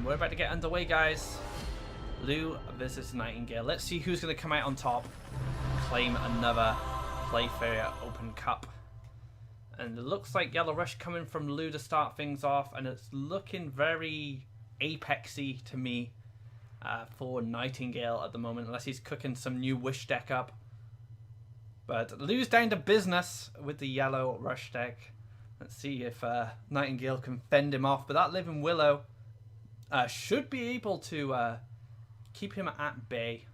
we're about to get underway, guys. Lou versus Nightingale. Let's see who's going to come out on top. Claim another PlayFaeria Open Cup. And it looks like Yellow Rush coming from Lou to start things off. And it's looking very Apexy to me for Nightingale at the moment. Unless he's cooking some new Wish deck up. But Lou's down to business with the Yellow Rush deck. Let's see if Nightingale can fend him off. But that Living Willow should be able to keep him at bay.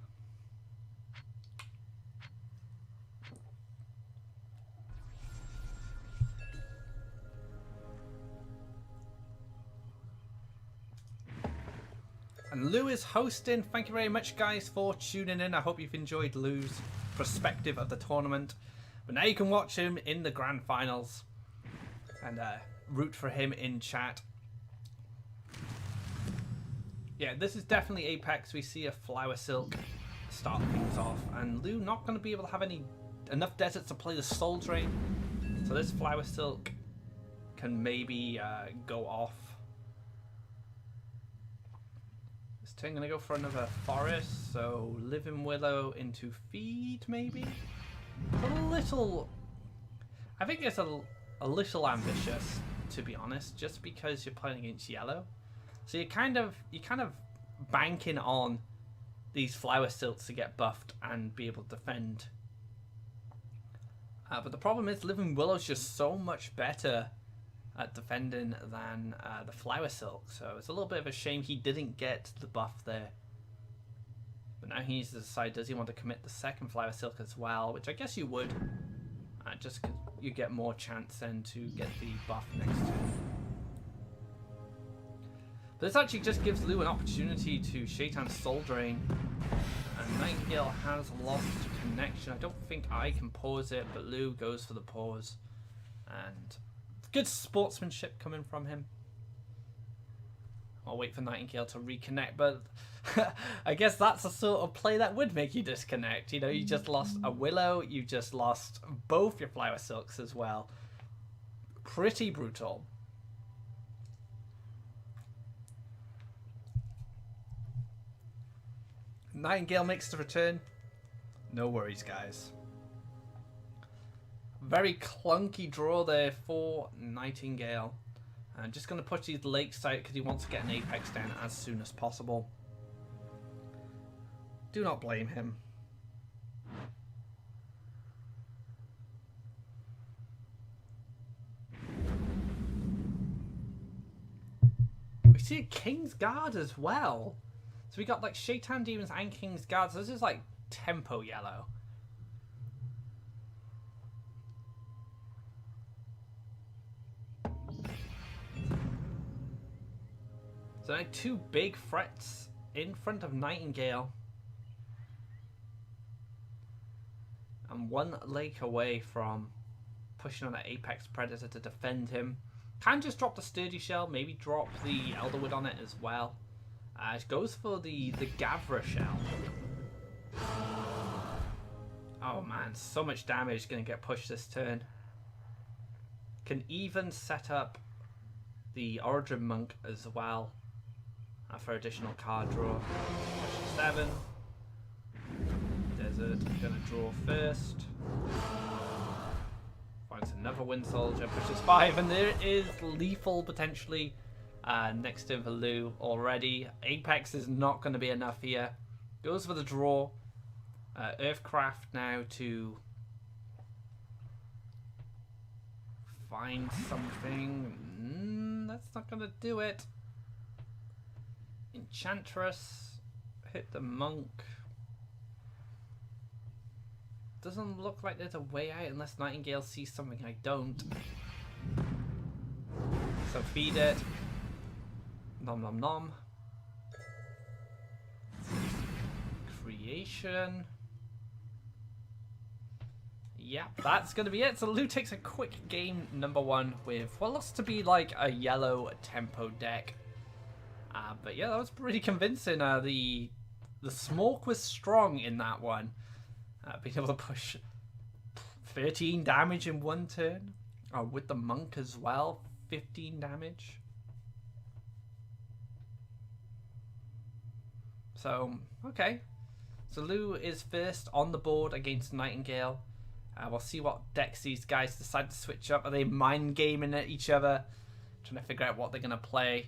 And Lou is hosting. Thank you very much, guys, for tuning in. I hope you've enjoyed Lou's perspective of the tournament. But now you can watch him in the grand finals and root for him in chat. Yeah, this is definitely Apex. We see a Flower Silk start things off, and Lou not going to be able to have enough deserts to play the Soul Drain. So this Flower Silk can maybe go off. This turn going to go for another Forest, so Living Willow into Feed maybe. It's a little, I think it's a little ambitious, to be honest, just because you're playing against yellow. So you're kind of banking on these Flower Silks to get buffed and be able to defend. But the problem is Living Willow's just so much better at defending than the Flower Silk. So it's a little bit of a shame he didn't get the buff there. But now he needs to decide, does he want to commit the second Flower Silk as well? Which I guess you would. Just 'cause you get more chance then to get the buff next turn. But this actually just gives Lou an opportunity to Shaitan Soul Drain. And Nightingale has lost connection. I don't think I can pause it, but Lou goes for the pause. And good sportsmanship coming from him. I'll wait for Nightingale to reconnect, but I guess that's a sort of play that would make you disconnect. You know, you just lost a Willow, you just lost both your Flower Silks as well. Pretty brutal. Nightingale makes the return. No worries, guys. Very clunky draw there for Nightingale. I'm just going to push these lakes out because he wants to get an Apex down as soon as possible. Do not blame him. We see a King's Guard as well. So we got like Shaitan Demons and King's Guard. So this is like tempo yellow. So now two big threats in front of Nightingale. And one lake away from pushing on an Apex Predator to defend him. Can just drop the Sturdy Shell, maybe drop the Elderwood on it as well. It goes for the Gavra Shell. Oh man, so much damage going to get pushed this turn. Can even set up the Origin Monk as well for additional card draw. Push 7. Desert, gonna draw first. Finds another Wind Soldier, pushes 5, and there is lethal potentially next to Lou already. Apex is not going to be enough here. Goes for the draw. Earthcraft now to find something. That's not going to do it. Enchantress. Hit the Monk. Doesn't look like there's a way out unless Nightingale sees something I don't. So feed it. Nom nom nom. Creation. Yep, that's going to be it. So Lou takes a quick game number 1 with what looks to be like a yellow tempo deck. But yeah, that was pretty convincing. The smoke was strong in that one. Being able to push 13 damage in one turn. With the Monk as well, 15 damage. So, okay. So Luuu is first on the board against Nightingale. We'll see what decks these guys decide to switch up. Are they mind gaming at each other? Trying to figure out what they're going to play.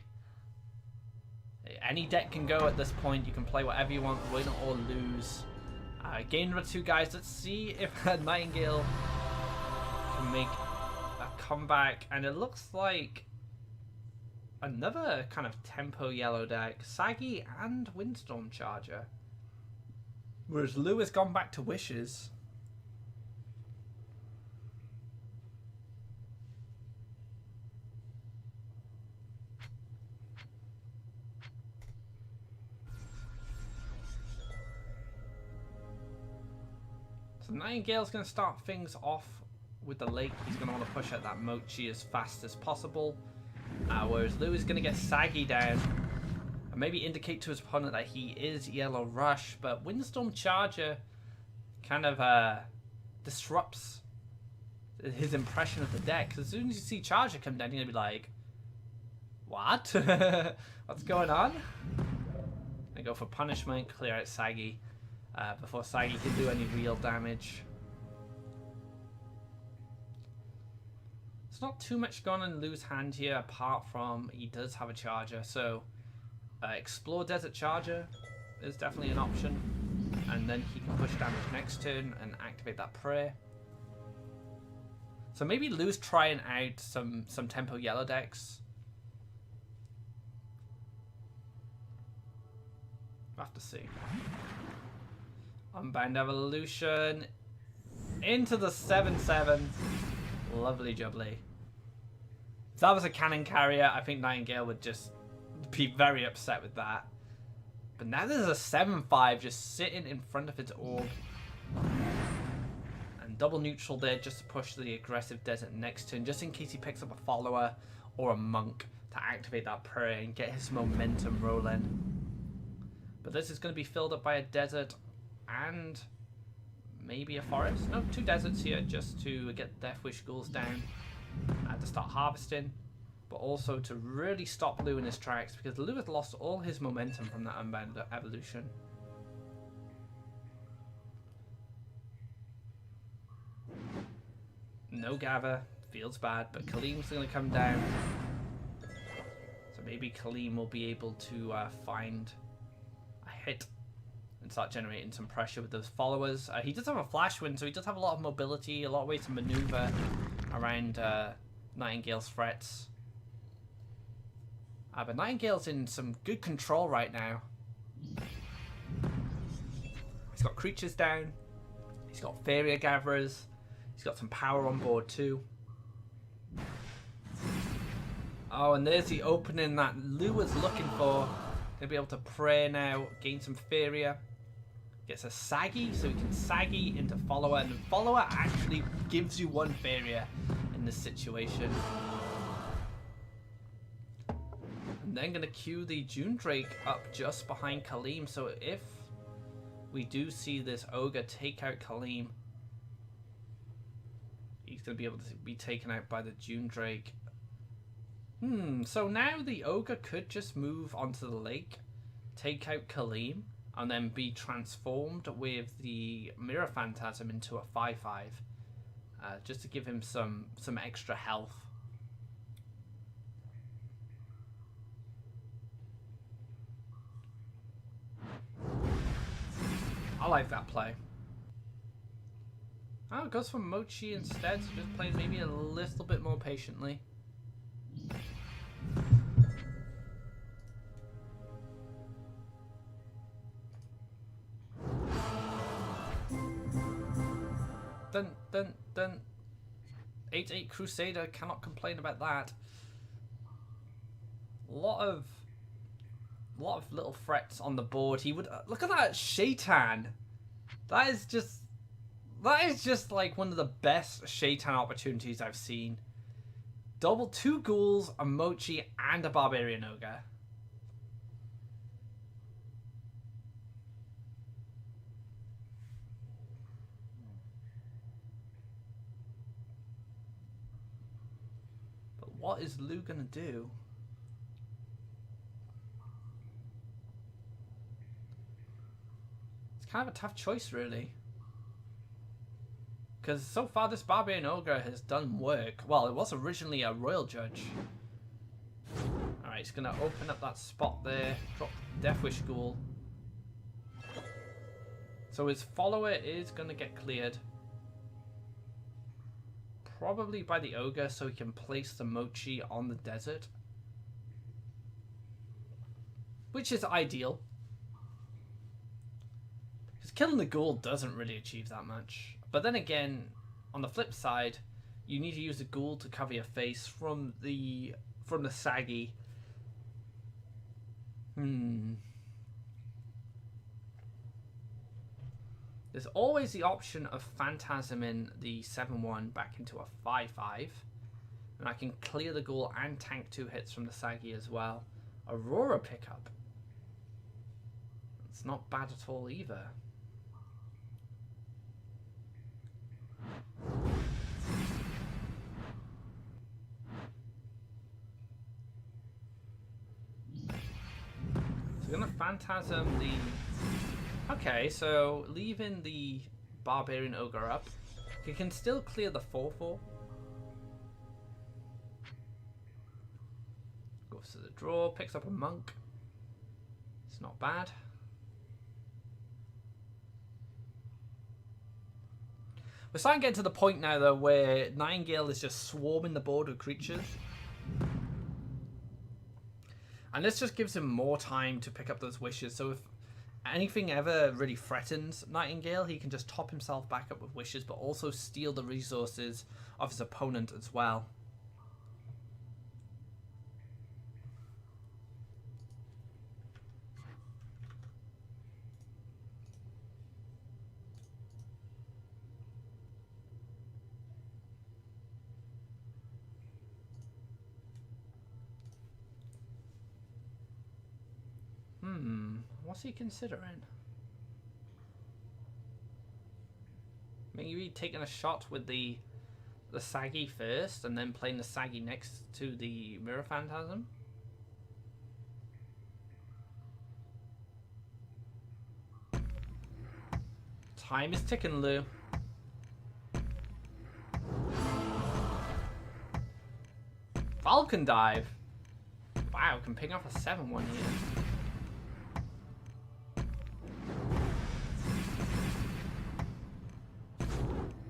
Any deck can go at this point. You can play whatever you want, win or lose. Game number 2, guys. Let's see if Nightingale can make a comeback. And it looks like another kind of tempo yellow deck. Saggy and Windstorm Charger. Whereas Luuu has gone back to Wishes. So Nightingale's going to start things off with the lake. He's going to want to push out that Mochi as fast as possible. Whereas Luuu is going to get Saggy down. And maybe indicate to his opponent that he is Yellow Rush. But Windstorm Charger kind of disrupts his impression of the deck. Because as soon as you see Charger come down, you're going to be like, what? What's going on? They go for punishment, clear out Saggy. Before Saggy can do any real damage. There's not too much going on in Luuu's hand here, apart from he does have a Charger. So, Explore Desert Charger is definitely an option. And then he can push damage next turn and activate that prayer. So maybe Luuu's trying out some tempo yellow decks. We'll have to see. Unbound Evolution into the 7/7. Lovely jubbly. If that was a cannon carrier, I think Nightingale would just be very upset with that. But now there's a 7/5 just sitting in front of its orb. And double neutral there just to push the aggressive desert next turn, just in case he picks up a follower or a monk to activate that prayer and get his momentum rolling. But this is going to be filled up by a desert and maybe a forest. No, 2 deserts here just to get Death Wish Ghouls down to start harvesting, but also to really stop Luuu in his tracks, because Luuu has lost all his momentum from that Unbound Evolution. No Gather, feels bad, but Kaleem's going to come down. So maybe Kaleem will be able to find a hit and start generating some pressure with those followers. He does have a Flash Wind, so he does have a lot of mobility, a lot of ways to maneuver around Nightingale's threats. But Nightingale's in some good control right now. He's got creatures down. He's got Faeria Gatherers. He's got some power on board too. Oh, and there's the opening that Luuu was looking for. He'll be able to pray now, gain some Faeria. Gets a Saggy, so he can Saggy into Follower, and Follower actually gives you 1 Faeria in this situation. And then going to queue the June Drake up just behind Kaleem, so if we do see this Ogre take out Kaleem, he's going to be able to be taken out by the June Drake. So now the Ogre could just move onto the lake, take out Kaleem, and then be transformed with the Mirror Phantasm into a 5/5, just to give him some extra health. I like that play. Oh, it goes for Mochi instead, so just playing maybe a little bit more patiently. Dun. 8/8 Crusader, cannot complain about that. A lot of little threats on the board. He would look at that Shaitan. That is just like one of the best Shaitan opportunities I've seen. Double 2 ghouls, a Mochi, and a Barbarian Ogre. But what is Luuu gonna do? It's kind of a tough choice, really. Because so far this Barbarian Ogre has done work. Well, it was originally a Royal Judge. Alright, he's going to open up that spot there. Drop Death Wish Ghoul. So his follower is going to get cleared. Probably by the Ogre so he can place the Mochi on the desert. Which is ideal. Because killing the Ghoul doesn't really achieve that much. But then again, on the flip side, you need to use the Ghoul to cover your face from the saggy. There's always the option of phantasming the 7-1 back into a 5-5. And I can clear the Ghoul and tank 2 hits from the saggy as well. Aurora pickup. It's not bad at all either. So we're going to phantasm the... Okay, so leaving the Barbarian Ogre up, he can still clear the 4-4. Goes to the draw, picks up a monk. It's not bad. We're starting to get to the point now, though, where Nightingale is just swarming the board with creatures. And this just gives him more time to pick up those wishes. So if anything ever really threatens Nightingale, he can just top himself back up with wishes, but also steal the resources of his opponent as well. What's he considering? Maybe taking a shot with the saggy first and then playing the saggy next to the Mirror Phantasm? Time is ticking, Lou. Falcon Dive. Wow, can ping off a 7-1 here.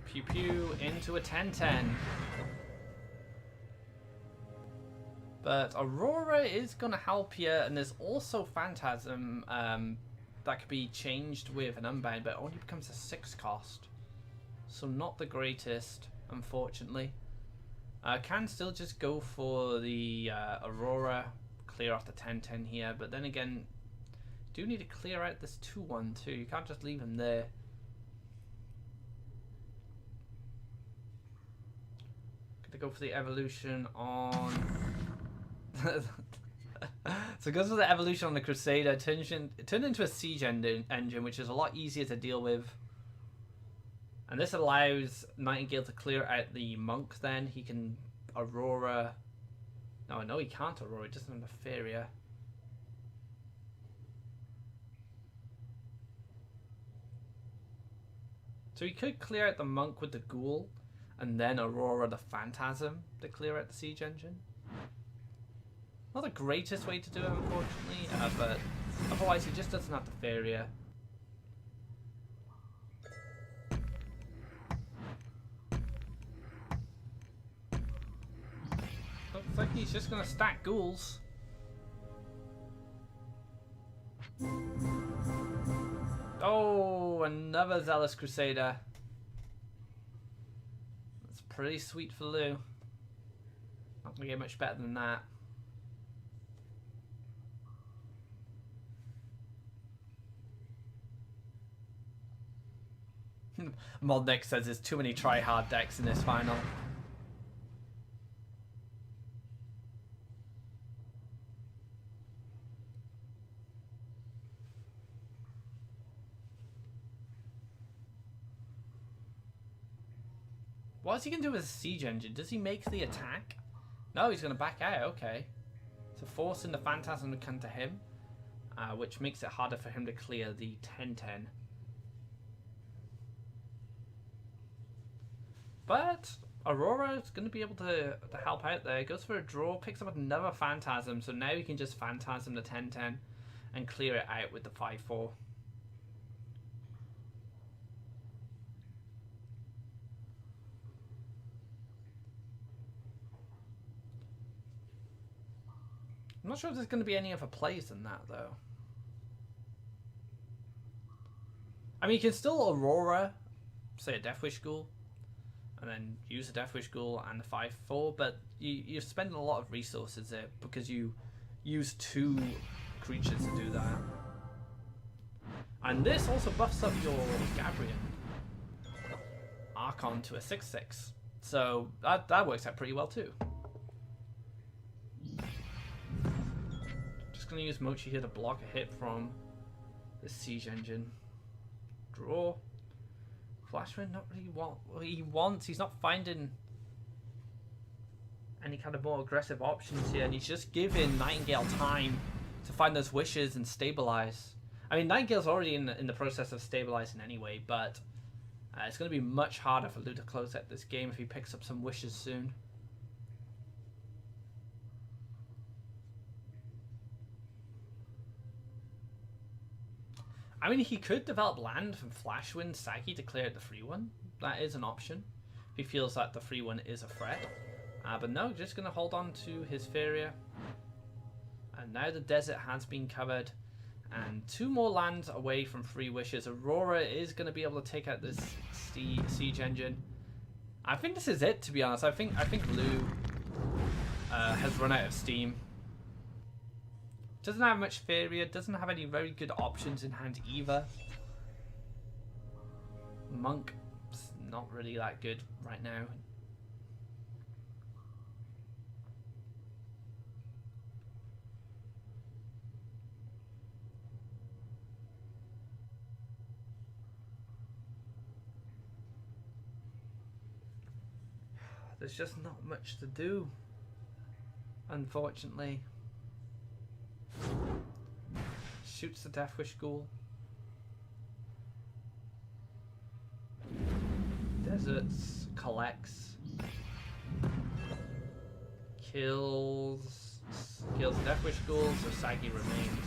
Pew pew into a 10-10. But Aurora is going to help you, and there's also Phantasm that could be changed with an Unbound, but it only becomes a 6 cost. So not the greatest, unfortunately. Can still just go for the Aurora, clear off the 10-10 here, but then again, do need to clear out this 2-1 too. You can't just leave him there. Gonna go for the evolution on... So it goes for the evolution on the Crusader, turned into a siege engine, which is a lot easier to deal with. And this allows Nightingale to clear out the monk then. He can Aurora... No, he can't Aurora, he doesn't have a Faeria. So he could clear out the monk with the Ghoul, and then Aurora the Phantasm to clear out the siege engine. Not the greatest way to do it, unfortunately, but otherwise he just doesn't have the Faeria. Looks like he's just going to stack ghouls. Oh, another Zealous Crusader. That's pretty sweet for Lou. Not going to get much better than that. Modnick says there's too many try-hard decks in this final. What's he going to do with a siege engine? Does he make the attack? No, he's going to back out. Okay. So forcing the Phantasm to come to him, which makes it harder for him to clear the 10-10. But Aurora is going to be able to help out there. Goes for a draw, picks up another Phantasm, so now he can just Phantasm the 10-10 and clear it out with the 5-4. I'm not sure if there's going to be any other plays than that, though. I mean, you can still Aurora, say a Death Wish Ghoul, and then use a Death Wish Ghoul and the 5-4, but you're spending a lot of resources there because you use 2 creatures to do that. And this also buffs up your Gabrion Archon to a 6/6, so that works out pretty well too. Just going to use Mochi here to block a hit from the Siege Engine. Draw. Flashwind, not really what he wants. He's not finding any kind of more aggressive options here, and he's just giving Nightingale time to find those wishes and stabilize. I mean, Nightingale's already in the process of stabilizing anyway, but it's going to be much harder for Luuu to close out this game if he picks up some wishes soon. I mean, he could develop land from Flashwind Sagi to clear out the free one. That is an option. If he feels that the free one is a threat. But no, just going to hold on to his Faeria. And now the desert has been covered. And 2 more lands away from free wishes. Aurora is going to be able to take out this Siege Engine. I think this is it, to be honest. I think Luuu has run out of steam. Doesn't have much Faeria, doesn't have any very good options in hand either. Monk's not really that good right now. There's just not much to do, unfortunately. Shoots the Death Wish Ghoul. Deserts, collects. Kills the Death Wish Ghoul, so Sagi remains.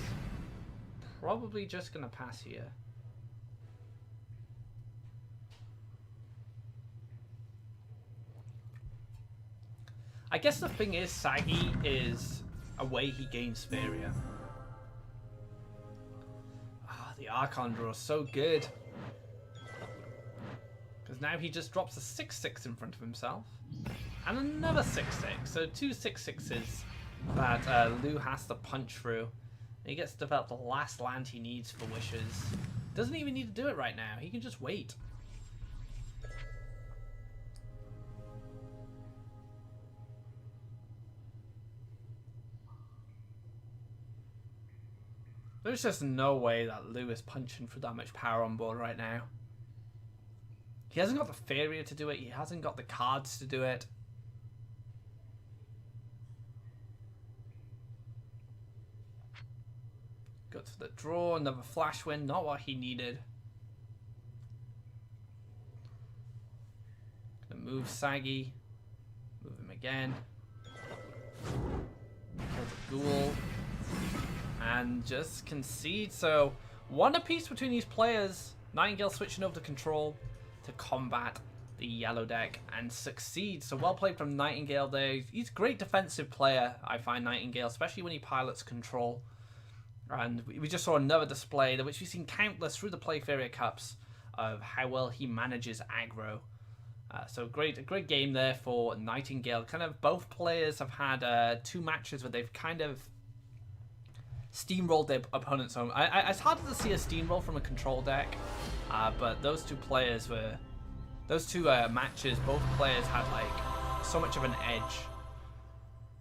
Probably just gonna pass here. I guess the thing is, Sagi is a way he gains Faeria. The Archon draw is so good. Because now he just drops a 6/6 in front of himself. And another 6/6. So 2 6/6s that Luuu has to punch through. He gets to develop the last land he needs for wishes. Doesn't even need to do it right now. He can just wait. There's just no way that Luuu is punching for that much power on board right now. He hasn't got the Faeria to do it. He hasn't got the cards to do it. Goes for the draw, another Flashwind, not what he needed. Gonna move Sagi. Move him again. Kill the Ghoul. And just concede. So 1 apiece between these players. Nightingale switching over to control to combat the yellow deck and succeed. So well played from Nightingale there. He's a great defensive player, I find, Nightingale, especially when he pilots control. And we just saw another display, which we've seen countless through the PlayFaeria Cups, of how well he manages aggro. So a great game there for Nightingale. Kind of both players have had 2 matches where they've kind of steamrolled their opponent's home. It's harder to see a steamroll from a control deck, but those 2 players were... Those 2 matches, both players had like so much of an edge.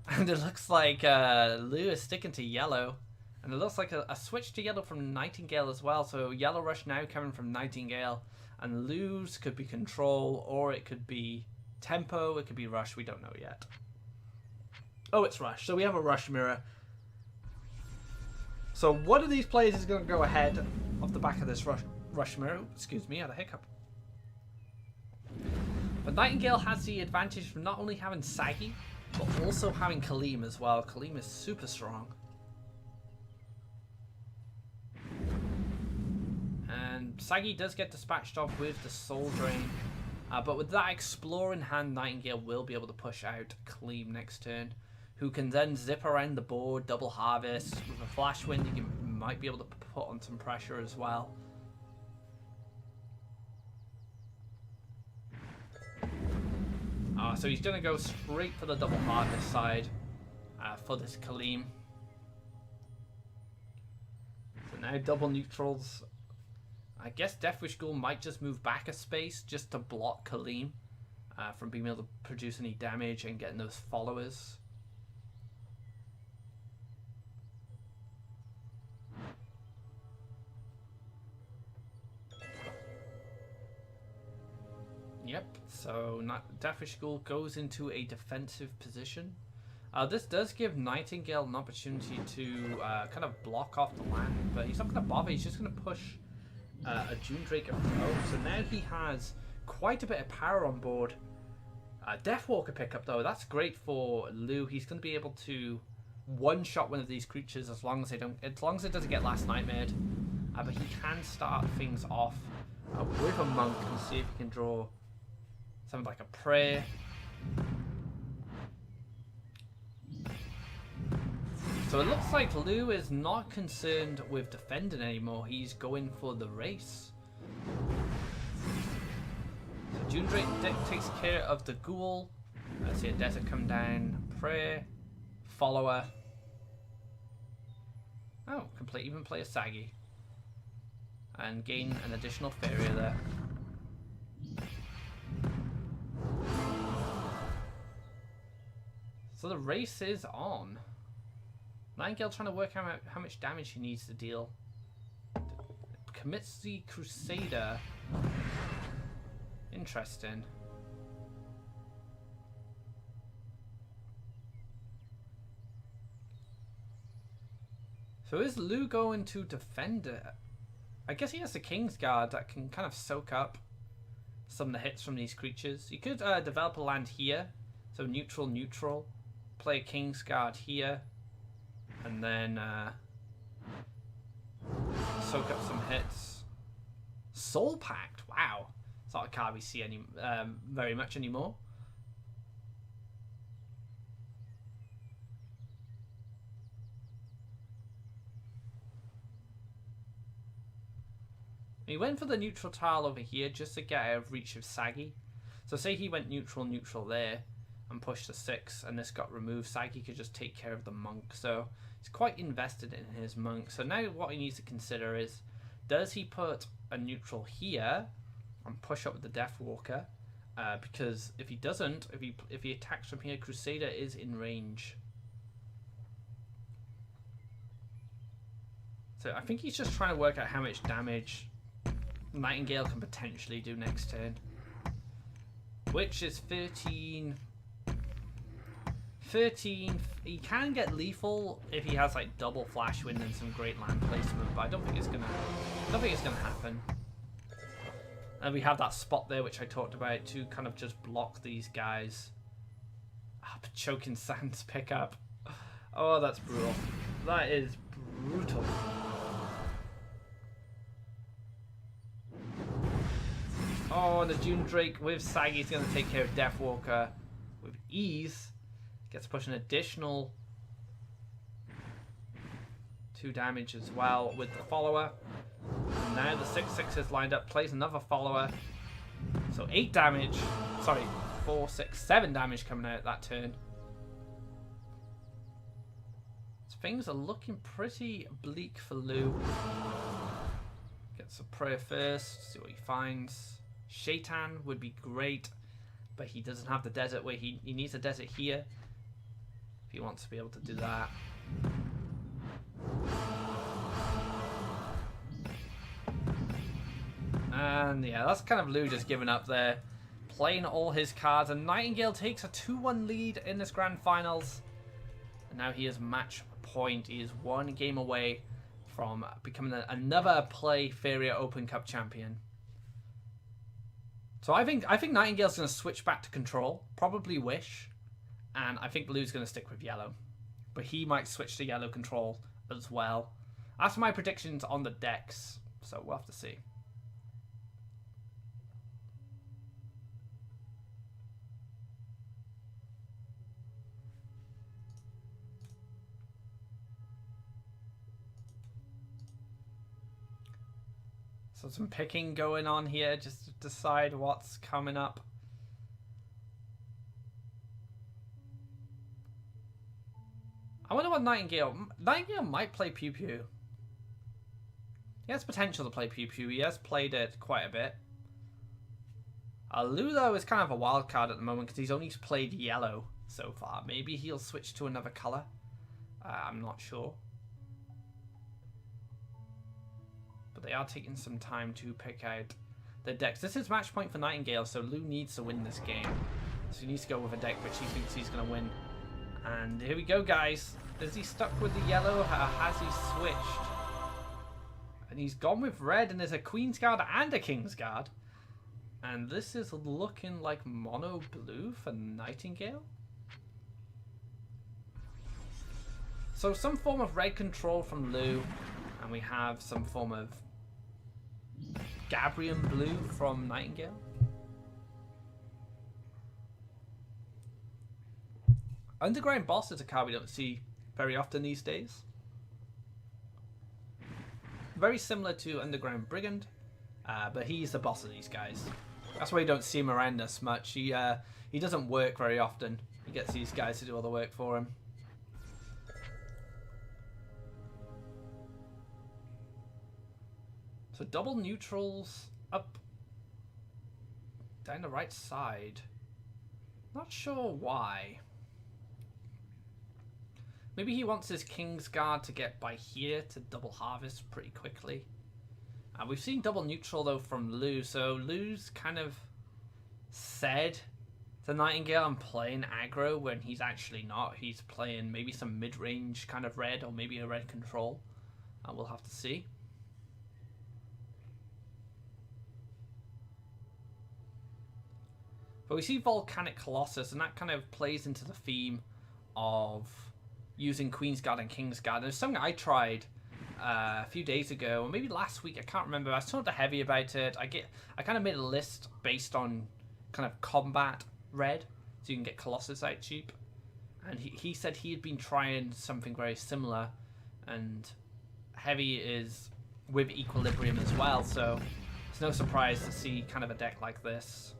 And it looks like Luuu is sticking to yellow. And it looks like a switch to yellow from Nightingale as well. So Yellow Rush now coming from Nightingale. And Luu's could be control, or it could be tempo, it could be rush, we don't know yet. Oh, it's rush. So we have a rush mirror. So one of these players is going to go ahead off the back of this rush mirror. Excuse me, I had a hiccup. But Nightingale has the advantage from not only having Saggy, but also having Kaleem as well. Kaleem is super strong. And Saggy does get dispatched off with the Soul Drain. But with that Explorer in hand, Nightingale will be able to push out Kaleem next turn, who can then zip around the board, double harvest. With a Flash Wind, you might be able to put on some pressure as well. So he's going to go straight for the double harvest side for this Kaleem. So now double neutrals. I guess Deathwish Ghoul might just move back a space just to block Kaleem from being able to produce any damage and getting those followers. Yep, so Deathwish Ghoul goes into a defensive position. This does give Nightingale an opportunity to kind of block off the land, but he's not going to bother. He's just going to push a June Drake of home. So now he has quite a bit of power on board. Deathwalker pickup though, that's great for Lou. He's going to be able to one-shot one of these creatures as long as it doesn't get Last Nightmared. But he can start things off with a Monk and see if he can draw something like a Prayer. So it looks like Lou is not concerned with defending anymore. He's going for the race. So June Drake takes care of the Ghoul. Let's see a Desert come down. Prayer. Follower. Oh, even play a Saggy. And gain an additional Faeria there. So the race is on. Nightingale trying to work out how much damage he needs to deal. Commits the Crusader. Interesting. So is Lou going to defend it? I guess he has the Kingsguard that can kind of soak up some of the hits from these creatures. You could develop a land here. So neutral, neutral. Play a Kingsguard here. And then soak up some hits. Soul Pact, wow. It's not a card we see very much anymore. He went for the neutral tile over here just to get out of reach of Saggy. So say he went neutral, neutral there and pushed the 6 and this got removed. Saggy could just take care of the Monk. So he's quite invested in his Monk. So now what he needs to consider is, does he put a neutral here and push up with the Deathwalker? Because if he doesn't, if he attacks from here, Crusader is in range. So I think he's just trying to work out how much damage Nightingale can potentially do next turn. Which is 13. He can get lethal if he has like double Flash Wind and some great land placement, but I don't think it's gonna happen. And we have that spot there which I talked about to kind of just block these guys. But Choking Sands pickup. Oh, that's brutal. That is brutal. Oh, and the June Drake with Saggy is going to take care of Deathwalker with ease. Gets pushed an additional 2 damage as well with the follower. And now the 6/6 is lined up, plays another follower. So 8 damage. Sorry, 4, 6, 7 damage coming out that turn. So things are looking pretty bleak for Lou. Gets a Prayer first, see what he finds. Shaitan would be great, but he doesn't have the desert where he needs a desert here if he wants to be able to do that. And yeah, that's kind of Lou just giving up there, playing all his cards, and Nightingale takes a 2-1 lead in this grand finals. And now he is match point. He is 1 game away from becoming another PlayFaeria Open Cup champion. So I think Nightingale's going to switch back to control, probably Wish, and I think Blue's going to stick with yellow. But he might switch to yellow control as well. That's my predictions on the decks, so we'll have to see. So some picking going on here just to decide what's coming up. I wonder what Nightingale might play Pew Pew. He has potential to play Pew Pew. He has played it quite a bit. Luuu, though, is kind of a wild card at the moment because he's only played yellow so far. Maybe he'll switch to another colour. I'm not sure. But they are taking some time to pick out the decks. This is match point for Nightingale, so Luuu needs to win this game. So he needs to go with a deck which he thinks he's going to win. And here we go, guys. Is he stuck with the yellow, or has he switched? And he's gone with red, and there's a Queen's Guard and a King's Guard. And this is looking like mono blue for Nightingale. So some form of red control from Luuu, and we have some form of Gabrian blue from Nightingale. Underground Boss is a card we don't see very often these days. Very similar to Underground Brigand, but he's the boss of these guys. That's why you don't see him around us much. He doesn't work very often. He gets these guys to do all the work for him. So double neutrals up down the right side. Not sure why. Maybe he wants his King's Guard to get by here to double harvest pretty quickly. We've seen double neutral though from Luuu, so Luu's kind of said to Nightingale, I'm playing aggro, when he's actually not. He's playing maybe some mid-range kind of red, or maybe a red control. We'll have to see. But we see Volcanic Colossus, and that kind of plays into the theme of using Queen's Guard and King's Guard. There's something I tried a few days ago, or maybe last week, I can't remember. I was talking to Heavy about it. I kind of made a list based on kind of combat red, so you can get Colossus out cheap. And he said he had been trying something very similar, and Heavy is with Equilibrium as well, so it's no surprise to see kind of a deck like this.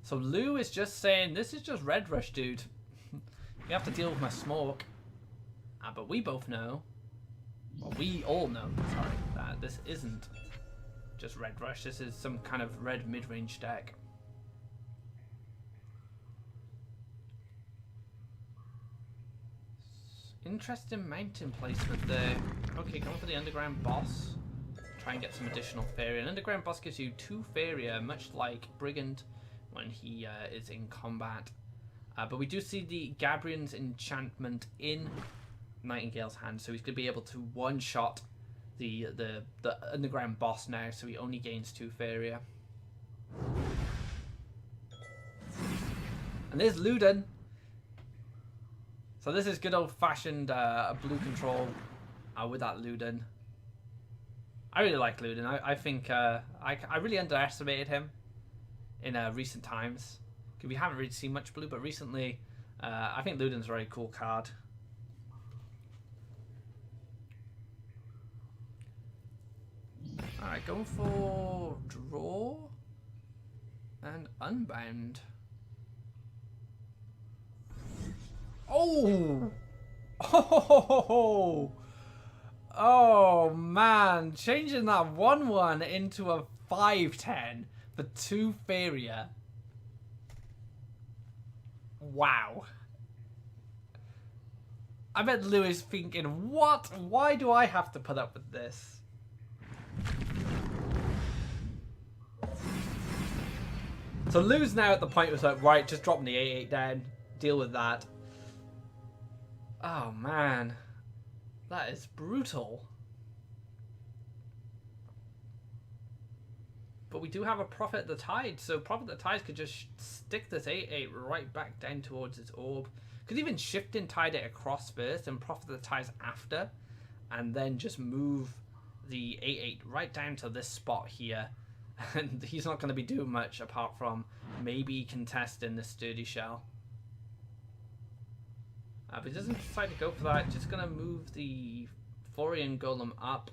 So Luuu is just saying, this is just Red Rush, dude. You have to deal with my smoke. But we both know, well, we all know, sorry, that this isn't just Red Rush. This is some kind of red mid-range deck. Interesting mountain placement there. Okay, going for the Underground Boss. Try and get some additional Faeria. An Underground Boss gives you 2 Faeria, much like Brigand when he is in combat. But we do see the Gabrian's enchantment in Nightingale's hand, so he's going to be able to one-shot the Underground Boss now, so he only gains 2 Faeria. And there's Luuu90. So this is good old-fashioned blue control with that Luuu90. I really like Luuu90. I think I really underestimated him in recent times, because we haven't really seen much blue, but recently I think Luuu90's a very cool card. Alright, going for draw and unbound. Oh! Oh! Oh man, changing that 1/1 into a 5/10 for 2 Faeria. Wow. I bet Luuu is thinking, what? Why do I have to put up with this? So Luu's now at the point where it's like, right, just dropping the 8/8 down, deal with that. Oh man, that is brutal. But we do have a Prophet of the Tide, so Prophet of the Tide could just stick this 8-8 right back down towards its orb. Could even Shifting Tide it across first and Prophet of the Tides after, and then just move the 8-8 right down to this spot here. And he's not going to be doing much apart from maybe contesting the Sturdy Shell. But he doesn't decide to go for that. Just going to move the Florian Golem up.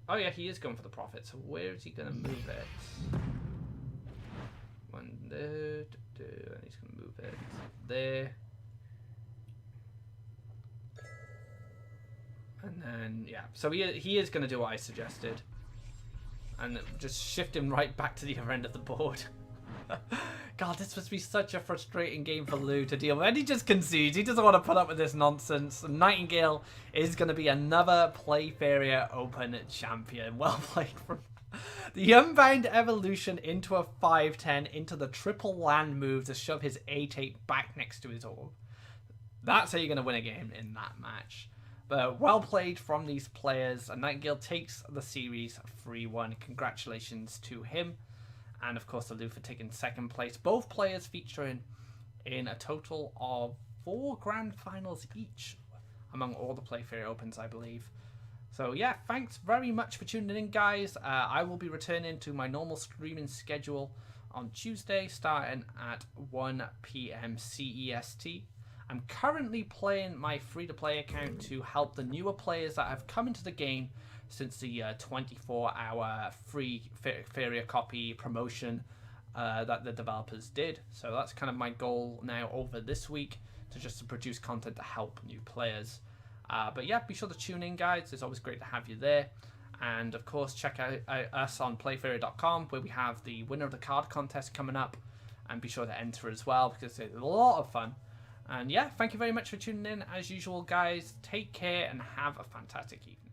Oh yeah, he is going for the Prophet. So where is he going to move it? One there, and he's going to move it there. And then, yeah. So he is going to do what I suggested. And just shift him right back to the other end of the board. God, this must be such a frustrating game for Lou to deal with. And he just concedes. He doesn't want to put up with this nonsense. Nightingale is going to be another PlayFaeria Open champion. Well played from the Unbound Evolution into a 5-10 into the triple land move to shove his 8-8 back next to his orb. That's how you're going to win a game in that match. But well played from these players. And Nightingale takes the series 3-1. Congratulations to him. And of course, the Lou for taking second place. Both players featuring in a total of 4 grand finals each among all the PlayFaeria Opens, I believe. So yeah, thanks very much for tuning in, guys. I will be returning to my normal streaming schedule on Tuesday, starting at 1 PM CEST. I'm currently playing my free-to-play account to help the newer players that have come into the game since the 24-hour free Faeria copy promotion that the developers did. So that's kind of my goal now over this week, to produce content to help new players. But yeah, be sure to tune in, guys. It's always great to have you there. And of course, check out us on PlayFaeria.com, where we have the winner of the card contest coming up. And be sure to enter as well, because it's a lot of fun. And yeah, thank you very much for tuning in. As usual, guys, take care and have a fantastic evening.